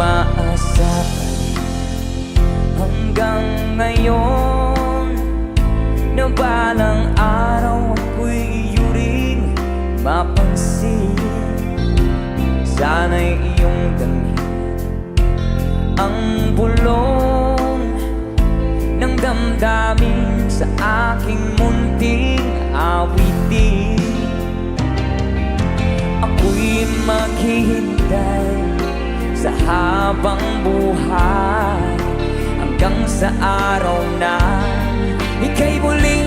maasahan hanggang ngayon, na balang araw ako'y iyuring mapansin. Sana'y iyong damhin ang bulong ng damdamin sa aking munting awitin. Ako'y maghihintay sa habang buhay hanggang sa araw na ika'y muling